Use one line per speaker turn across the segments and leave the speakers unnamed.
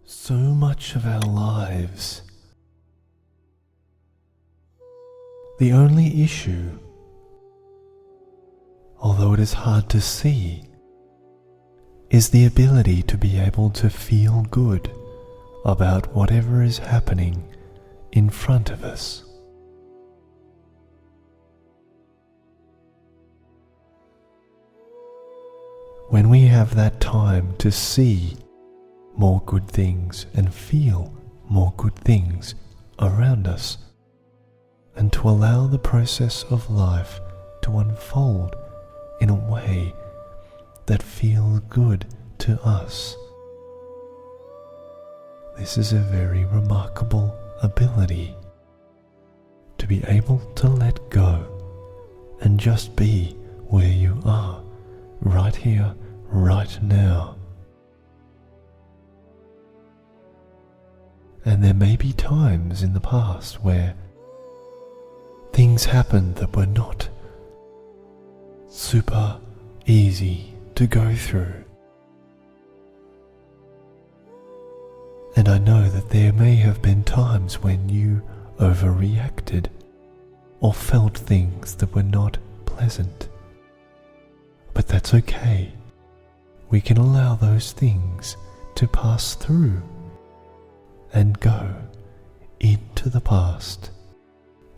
So much of our lives, the only issue, although it is hard to see, is the ability to be able to feel good about whatever is happening in front of us. When we have that time to see more good things and feel more good things around us, and to allow the process of life to unfold in a way that feels good to us. This is a very remarkable ability to be able to let go and just be where you are, right here, right now. And there may be times in the past where things happened that were not super easy to go through. And I know that there may have been times when you overreacted or felt things that were not pleasant. But that's okay. We can allow those things to pass through and go into the past.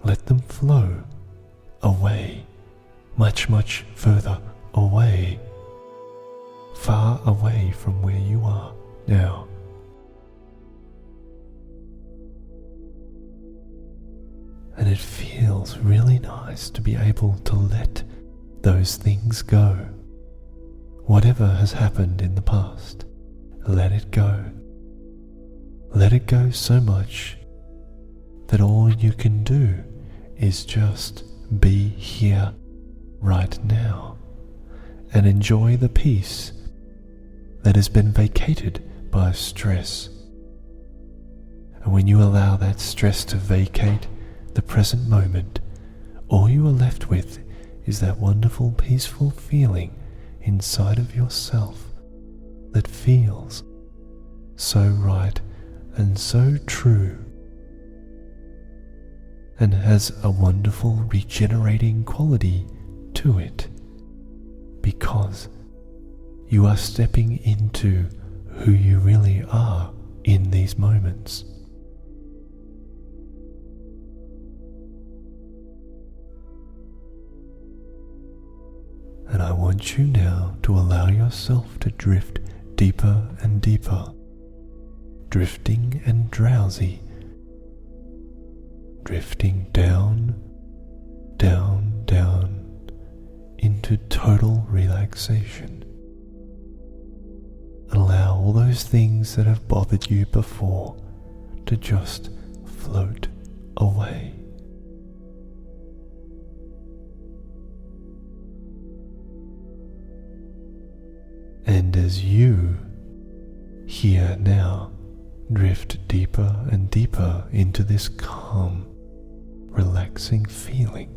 Let them flow away, much, much further away, far away from where you are now. And it feels really nice to be able to let those things go. Whatever has happened in the past, let it go. Let it go so much that all you can do is just be here right now and enjoy the peace that has been vacated by stress. And when you allow that stress to vacate the present moment, all you are left with is that wonderful, peaceful feeling inside of yourself that feels so right and so true, and has a wonderful regenerating quality to it, because you are stepping into who you really are in these moments. And I want you now to allow yourself to drift deeper and deeper, drifting and drowsy, drifting down, down, down into total relaxation. Allow all those things that have bothered you before to just float away. And as you, here now, drift deeper and deeper into this calm, relaxing feeling,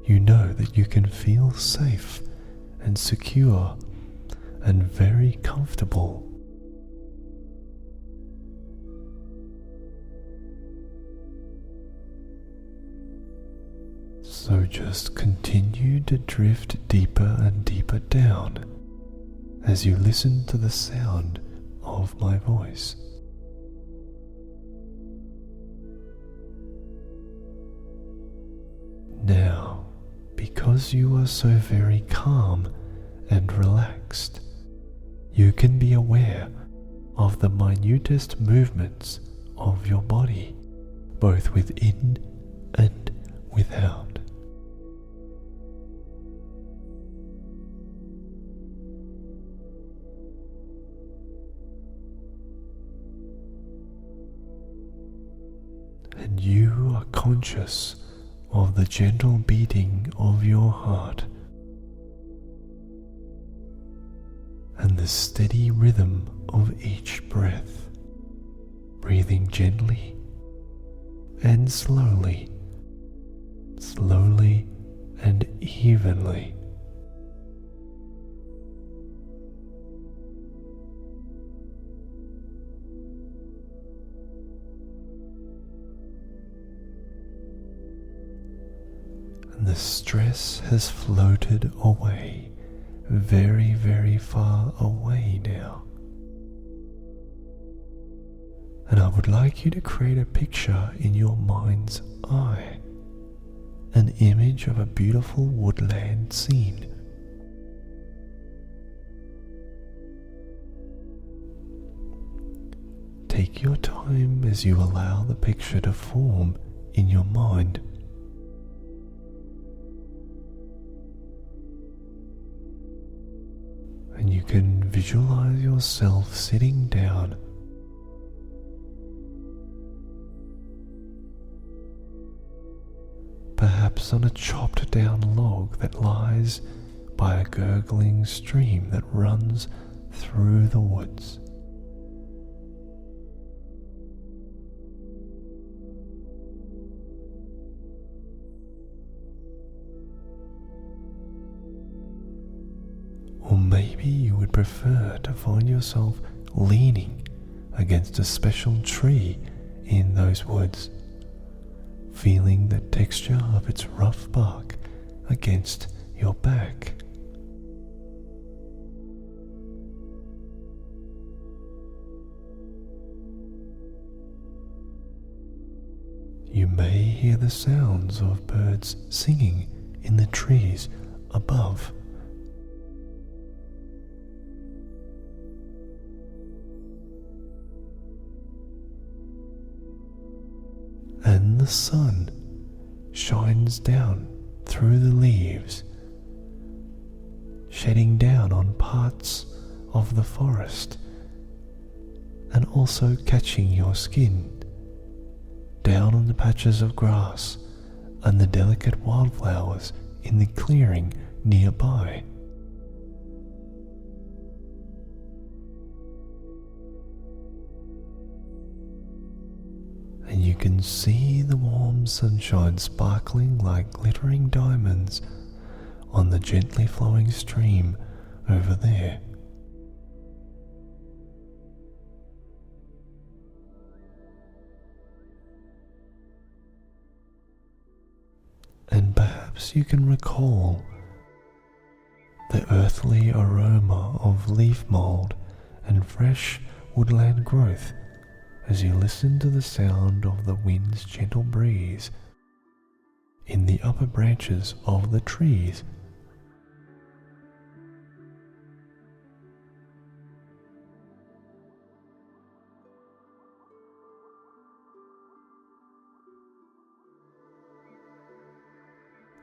you know that you can feel safe and secure and very comfortable. So just continue to drift deeper and deeper down as you listen to the sound of my voice. Now, because you are so very calm and relaxed, you can be aware of the minutest movements of your body, both within and without. And you are conscious of the gentle beating of your heart and the steady rhythm of each breath, breathing gently and slowly, slowly and evenly. the stress has floated away, very, very far away now. And I would like you to create a picture in your mind's eye, an image of a beautiful woodland scene. Take your time as you allow the picture to form in your mind. And you can visualize yourself sitting down, perhaps on a chopped down log that lies by a gurgling stream that runs through the woods. Or maybe you would prefer to find yourself leaning against a special tree in those woods, feeling the texture of its rough bark against your back. You may hear the sounds of birds singing in the trees above. And the sun shines down through the leaves, shedding down on parts of the forest and also catching your skin, down on the patches of grass and the delicate wildflowers in the clearing nearby. And you can see the warm sunshine sparkling like glittering diamonds on the gently flowing stream over there. And perhaps you can recall the earthly aroma of leaf mold and fresh woodland growth as you listen to the sound of the wind's gentle breeze in the upper branches of the trees.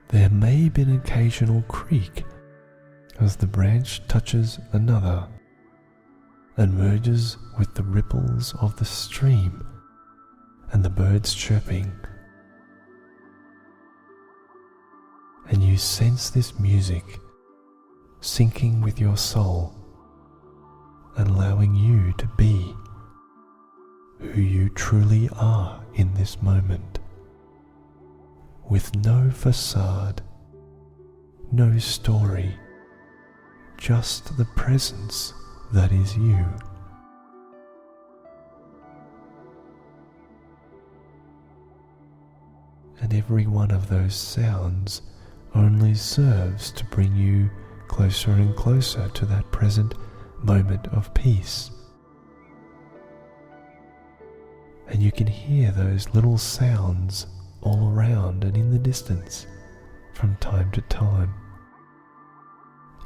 There may be an occasional creak as the branch touches another and merges with the ripples of the stream and the birds chirping. And you sense this music syncing with your soul and allowing you to be who you truly are in this moment, with no facade, no story, just the presence that is you. And every one of those sounds only serves to bring you closer and closer to that present moment of peace. And you can hear those little sounds all around and in the distance from time to time.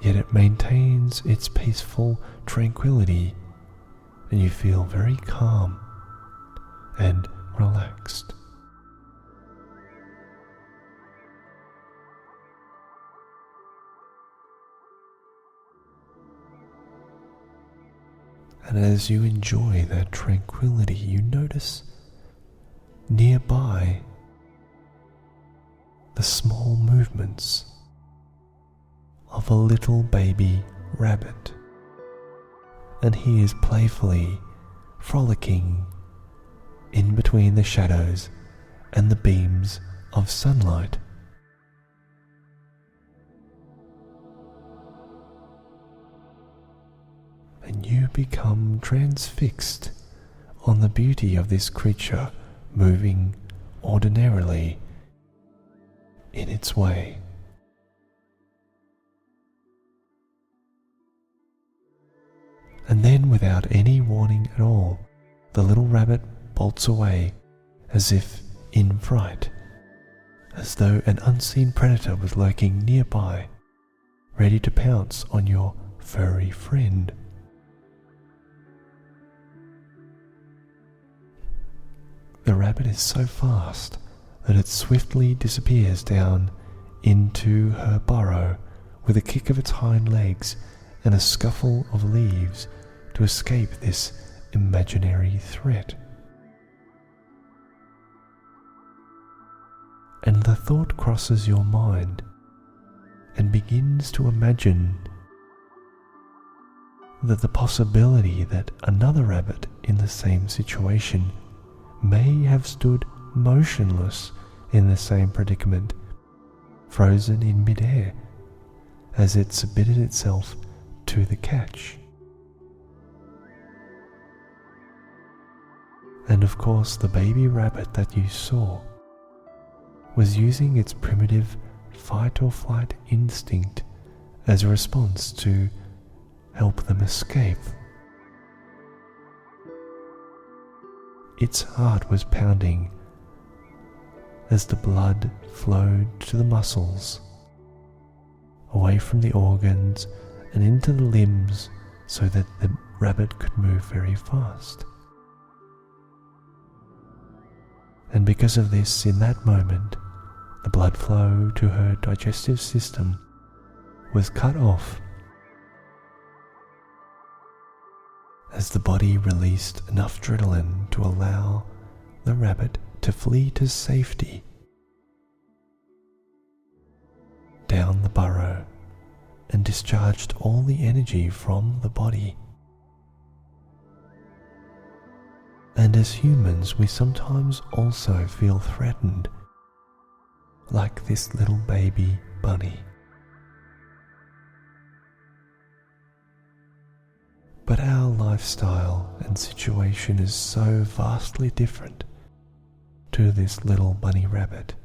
Yet it maintains its peaceful tranquility, and you feel very calm and relaxed. And as you enjoy that tranquility, you notice nearby the small movements of a little baby rabbit, and he is playfully frolicking in between the shadows and the beams of sunlight. And you become transfixed on the beauty of this creature moving ordinarily in its way. And then, without any warning at all, the little rabbit bolts away as if in fright, as though an unseen predator was lurking nearby, ready to pounce on your furry friend. The rabbit is so fast that it swiftly disappears down into her burrow with a kick of its hind legs and a scuffle of leaves to escape this imaginary threat. And the thought crosses your mind and begins to imagine that the possibility that another rabbit in the same situation may have stood motionless in the same predicament, frozen in midair as it submitted itself to the catch. And of course, the baby rabbit that you saw was using its primitive fight or flight instinct as a response to help them escape. Its heart was pounding as the blood flowed to the muscles, away from the organs and into the limbs so that the rabbit could move very fast. And because of this, in that moment, the blood flow to her digestive system was cut off as the body released enough adrenaline to allow the rabbit to flee to safety down the burrow and discharged all the energy from the body. And as humans, we sometimes also feel threatened, like this little baby bunny. But our lifestyle and situation is so vastly different to this little bunny rabbit.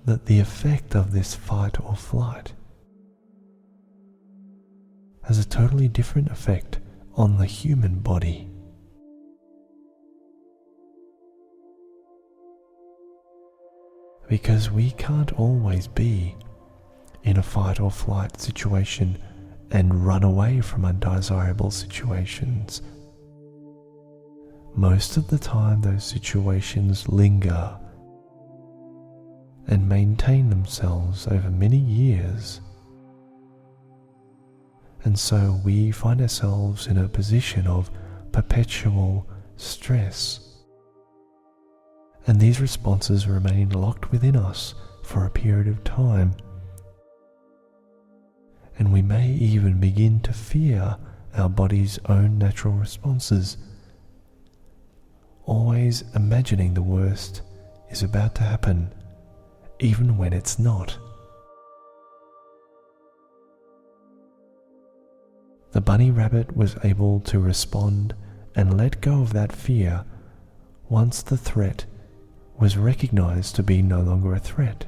That the effect of this fight or flight has a totally different effect on the human body. Because we can't always be in a fight or flight situation and run away from undesirable situations. Most of the time, those situations linger and maintain themselves over many years. And so we find ourselves in a position of perpetual stress. And these responses remain locked within us for a period of time. And we may even begin to fear our body's own natural responses, always imagining the worst is about to happen, even when it's not. The bunny rabbit was able to respond and let go of that fear once the threat was recognized to be no longer a threat.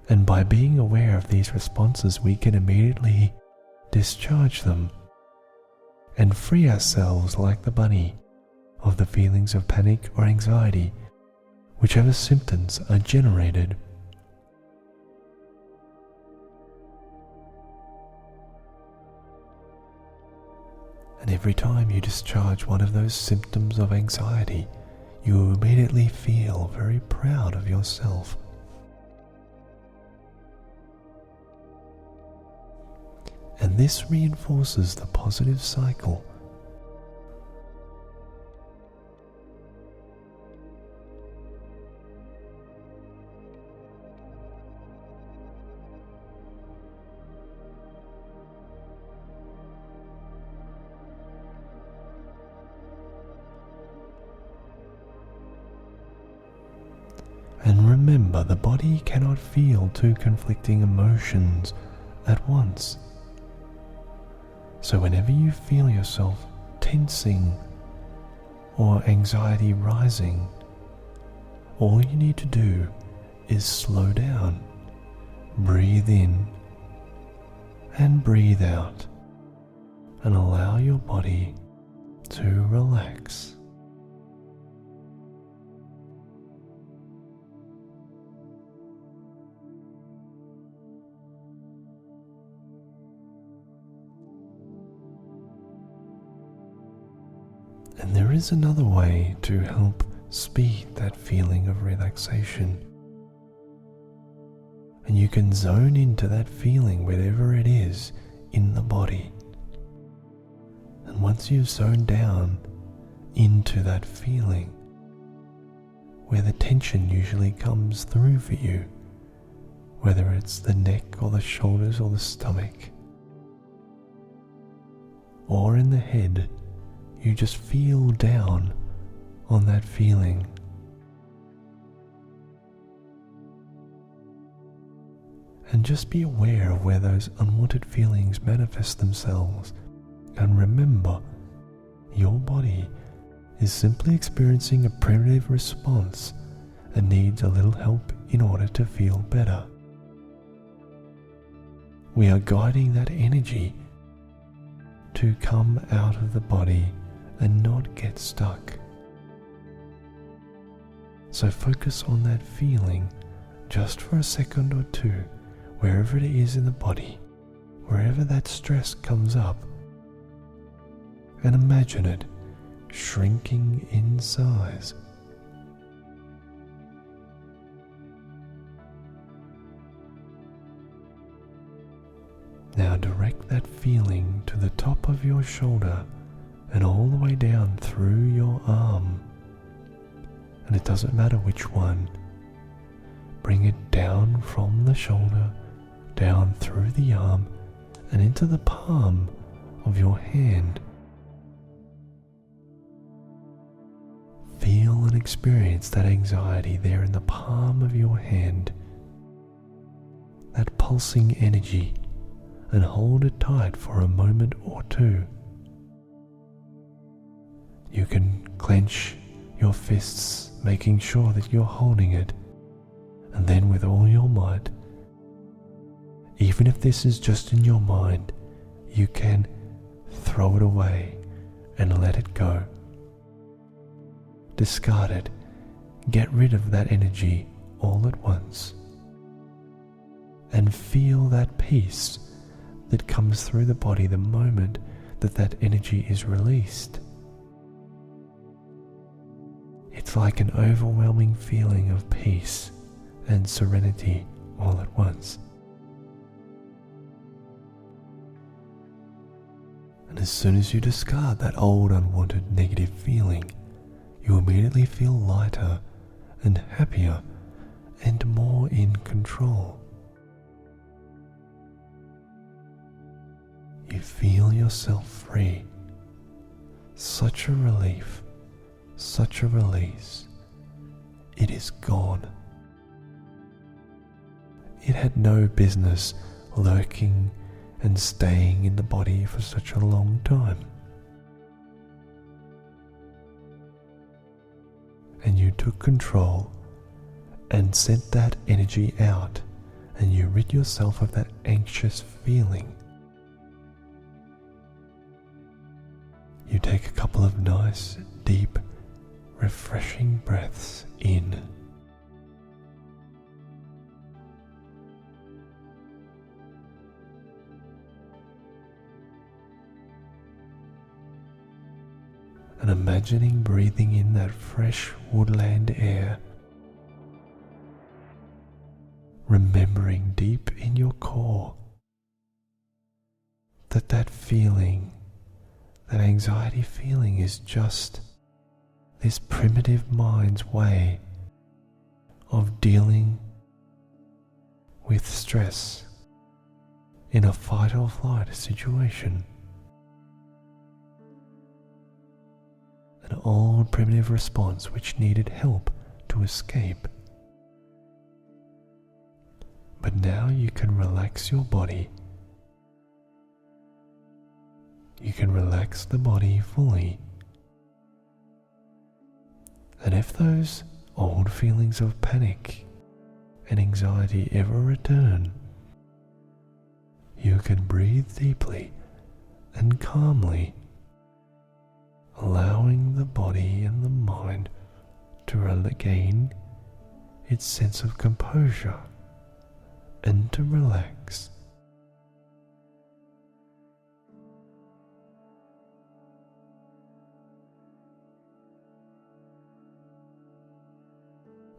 And by being aware of these responses, we can immediately discharge them and free ourselves, like the bunny, of the feelings of panic or anxiety, whichever symptoms are generated. And every time you discharge one of those symptoms of anxiety, you will immediately feel very proud of yourself. And this reinforces the positive cycle. And remember, the body cannot feel two conflicting emotions at once. So whenever you feel yourself tensing or anxiety rising, all you need to do is slow down, breathe in and breathe out, and allow your body to relax. And there is another way to help speed that feeling of relaxation. And you can zone into that feeling wherever it is in the body. And once you've zoned down into that feeling, where the tension usually comes through for you, whether it's the neck or the shoulders or the stomach, or in the head, you just feel down on that feeling. And just be aware of where those unwanted feelings manifest themselves. And remember, your body is simply experiencing a primitive response and needs a little help in order to feel better. We are guiding that energy to come out of the body and not get stuck. So focus on that feeling just for a second or two, wherever it is in the body, wherever that stress comes up, and imagine it shrinking in size. Now direct that feeling to the top of your shoulder and all the way down through your arm. And it doesn't matter which one. Bring it down from the shoulder, down through the arm, and into the palm of your hand. Feel and experience that anxiety there in the palm of your hand, that pulsing energy, and hold it tight for a moment or two. You can clench your fists, making sure that you're holding it, and then with all your might, even if this is just in your mind, you can throw it away and let it go. Discard it, get rid of that energy all at once, and feel that peace that comes through the body the moment that that energy is released. It's like an overwhelming feeling of peace and serenity all at once. And as soon as you discard that old unwanted negative feeling, you immediately feel lighter and happier and more in control. You feel yourself free. Such a relief, such a release. It is gone. It had no business lurking and staying in the body for such a long time. And you took control and sent that energy out, and you rid yourself of that anxious feeling. You take a couple of nice, deep, refreshing breaths in. And imagining breathing in that fresh woodland air, remembering deep in your core that feeling, that anxiety feeling, is just this primitive mind's way of dealing with stress in a fight or flight situation. An old primitive response which needed help to escape. But now you can relax your body. You can relax the body fully. And if those old feelings of panic and anxiety ever return, you can breathe deeply and calmly, allowing the body and the mind to regain its sense of composure and to relax.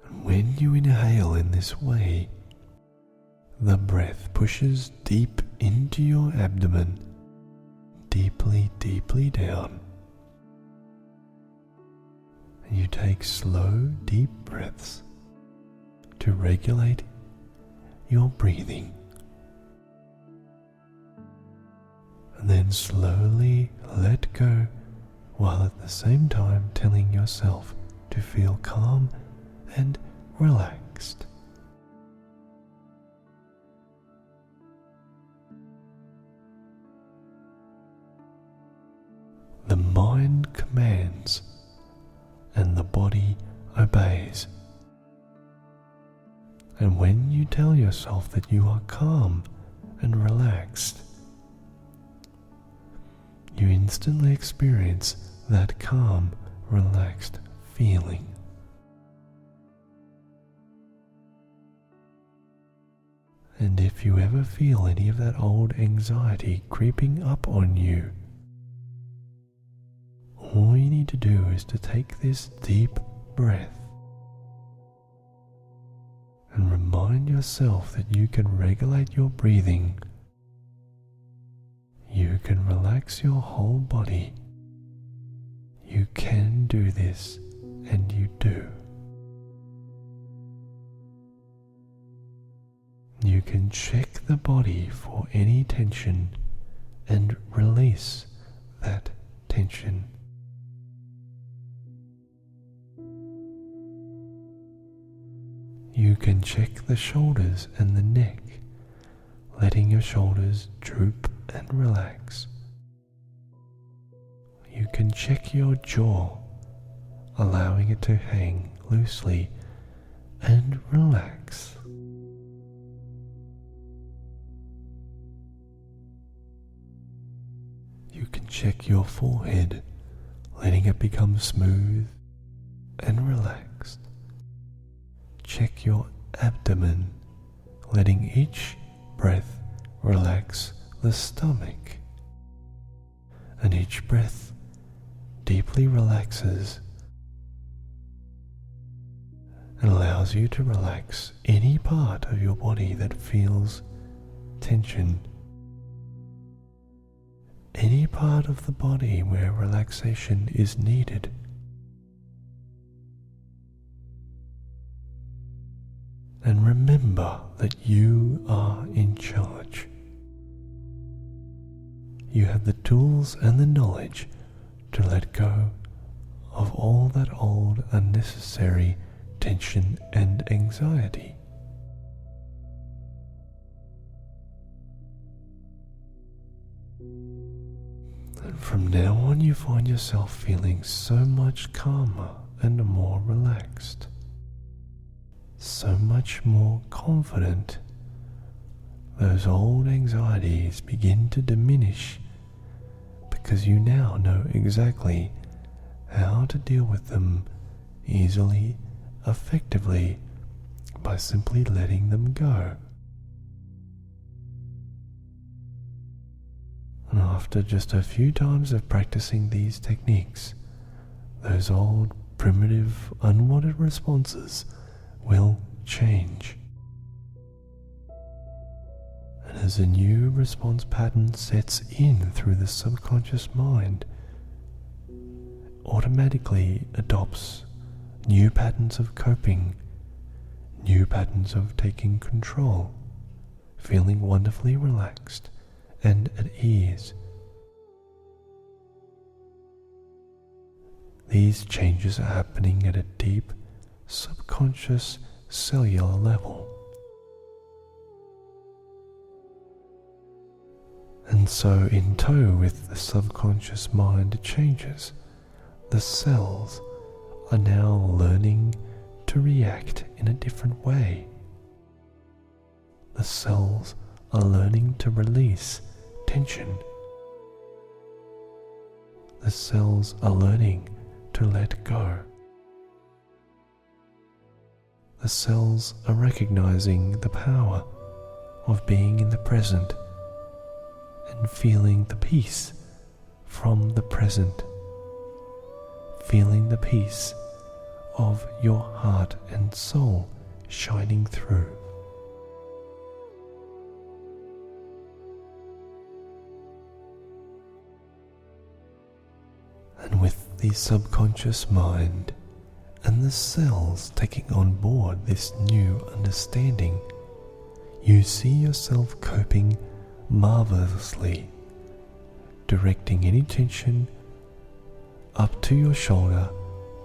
And when you inhale in this way, the breath pushes deep into your abdomen, deeply, deeply down. And you take slow, deep breaths to regulate your breathing. And then slowly let go, while at the same time telling yourself to feel calm and relaxed. The mind commands and the body obeys. And when you tell yourself that you are calm and relaxed, you instantly experience that calm, relaxed feeling. And if you ever feel any of that old anxiety creeping up on you, all you need to do is to take this deep breath and remind yourself that you can regulate your breathing. You can relax your whole body. You can do this, and you do. You can check the body for any tension and release that tension. You can check the shoulders and the neck, letting your shoulders droop and relax. You can check your jaw, allowing it to hang loosely and relax. You can check your forehead, letting it become smooth and relaxed. Check your abdomen, letting each breath relax the stomach. And each breath deeply relaxes and allows you to relax any part of your body that feels tension. Any part of the body where relaxation is needed. And remember that you are in charge. You have the tools and the knowledge to let go of all that old unnecessary tension and anxiety. And from now on you find yourself feeling so much calmer and more relaxed. So much more confident. Those old anxieties begin to diminish because you now know exactly how to deal with them easily, effectively, by simply letting them go. And after just a few times of practicing these techniques, those old, primitive, unwanted responses will change. And as a new response pattern sets in through the subconscious mind, automatically adopts new patterns of coping, new patterns of taking control, feeling wonderfully relaxed and at ease. These changes are happening at a deep, subconscious cellular level. so in tow with the subconscious mind changes, the cells are now learning to react in a different way. The cells are learning to release tension. The cells are learning to let go. The cells are recognizing the power of being in the present and feeling the peace from the present, feeling the peace of your heart and soul shining through. And with the subconscious mind and the cells taking on board this new understanding, you see yourself coping marvelously, directing any tension up to your shoulder,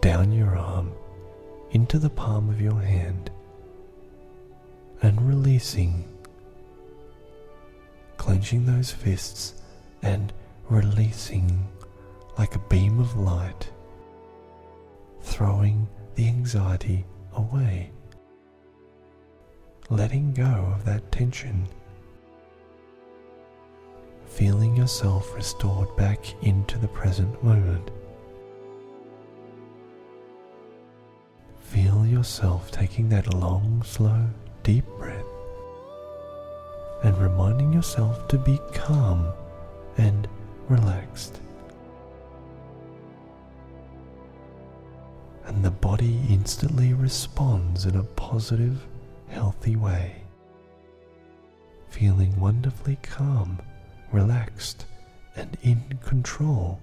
down your arm, into the palm of your hand, and releasing, clenching those fists and releasing like a beam of light, throwing the anxiety away, letting go of that tension, feeling yourself restored back into the present moment. Feel yourself taking that long, slow, deep breath and reminding yourself to be calm and relaxed. And the body instantly responds in a positive, healthy way, feeling wonderfully calm, relaxed, and in control.